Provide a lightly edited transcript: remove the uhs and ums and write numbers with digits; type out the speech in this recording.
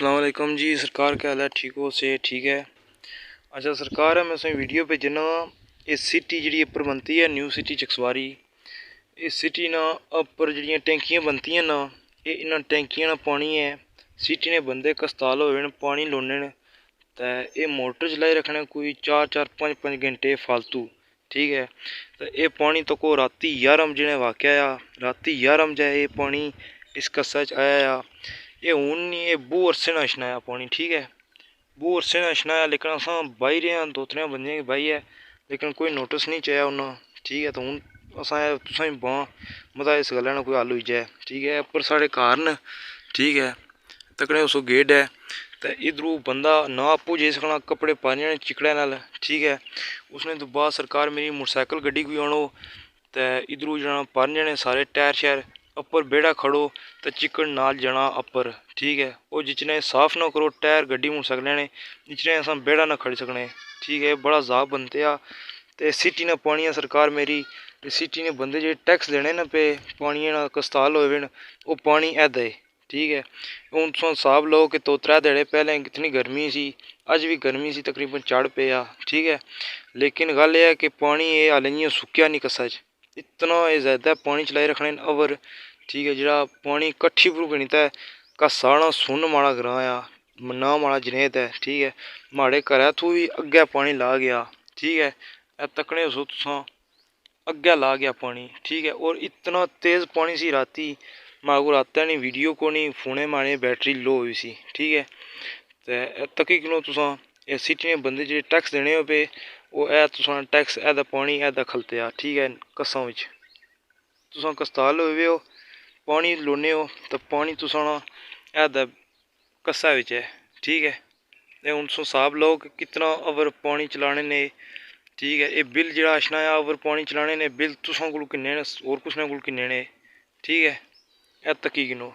अस्सलाम वालेकुम जी। सरकार क्या हाल है? ठीक हो? से ठीक है। अच्छा सरकार है, मैं तुसें वीडियो भेजना। ये सिटी जी उपर बनती है, न्यू सिटी चकसवारी। इस सिटी ना उपर जी टैंकियां बनती ना, ये इन्होंने टैंकियां ना पानी है। सिटी ने बंदे कस्ताल हो पानी लोने ने, तो ये मोटर चलाई रखने कोई 4-4 5-5 घंटे फालतू। ठीक है, तो ये पानी तो को राती 11 बजे वाकया आ, राती 11 बजे ये पानी इस कस्सा च आया। ये हूँ नहीं, ये बू अरसे ना छनाया पानी। ठीक है, बू अरसे ना छनाया, लेकिन अस बाही रहे हैं, 2-3 बंदे की बाही है, लेकिन कोई नोटिस नहीं चाया उन्हें। ठीक है, तो हूँ असें तुसें बां मतलब इस गल्ला ना कोई हल होई जाए। ठीक है, उपर साढ़े घर न। ठीक है, तकड़े उसो गेट है, तो इधरू बंदा ना आपू जाई सकना, कपड़े पाने चिकड़े नाल। ठीक है, उसने तो बाद सरकार मेरी मोटरसाइकिल गड्डी कोई आनो, तो इधरू जाना पर जाने सारे टायर शैर उपर बेड़ा खड़ो, तो चिकन नाल जाना अपर। ठीक है, वो जिचने साफ ना करो टायर गड्डी मोटरसाइकिल ने, जिचने अस बेड़ा ना खड़ी सकने। ठीक है, बड़ा जाब बनते आ। ते सिटी ने पानी है सरकार मेरी, सिटी ने बंदे जो टैक्स देने न पे पानी ना कस्ताल होए न, वो पानी ऐ दे। ठीक है, हूँ तुम हिसाब लो कि 2-3 ध्याड़े पहले कितनी गर्मी सी, अज भी गर्मी सी, तकरीबन चढ़ पे आ। ठीक है, लेकिन गल यह है कि पानी ये हाले इयां सुक्या नहीं कस्सा च, इतना ये ज्यादा पानी चलाई रखने अवर। ठीक है, जरा पानी कट्ठी पर गणित है कस्सा ना सुन माड़ा ग्रां आ ना, माड़ा जनेत है। ठीक है, माड़े घरै तू भी अग्गै पानी ला गया। ठीक है, तकने सो तुसां अग्गै ला गया पानी। ठीक है, और इतना तेज पानी सी राती, मारे को रातै नहीं वीडियो को नहीं फोने मारे बैटरी लो हुई सी। ठीक है, ते तकी किनो तुसां ये सिटी ने बंदे जो टैक्स देने हो पे, वो ऐ तुसां टैक्स ऐदा पानी ऐदा खलते आ। ठीक है, कस्सां बिच तुसां कस्ताल होए हो, पानी लोने हो, तो पानी तुसां ना ऐदा कस्सा बिच है। ठीक है, ते हून तुस हिसाब लो कि कितना अवर पानी चलाने ने। ठीक है, ये बिल जो अशना ओवर पानी चलाने ने बिल तुसां कोल किन्ने ने और कुसै कोल किन्ने ने। ठीक है, ए तकी गिनो।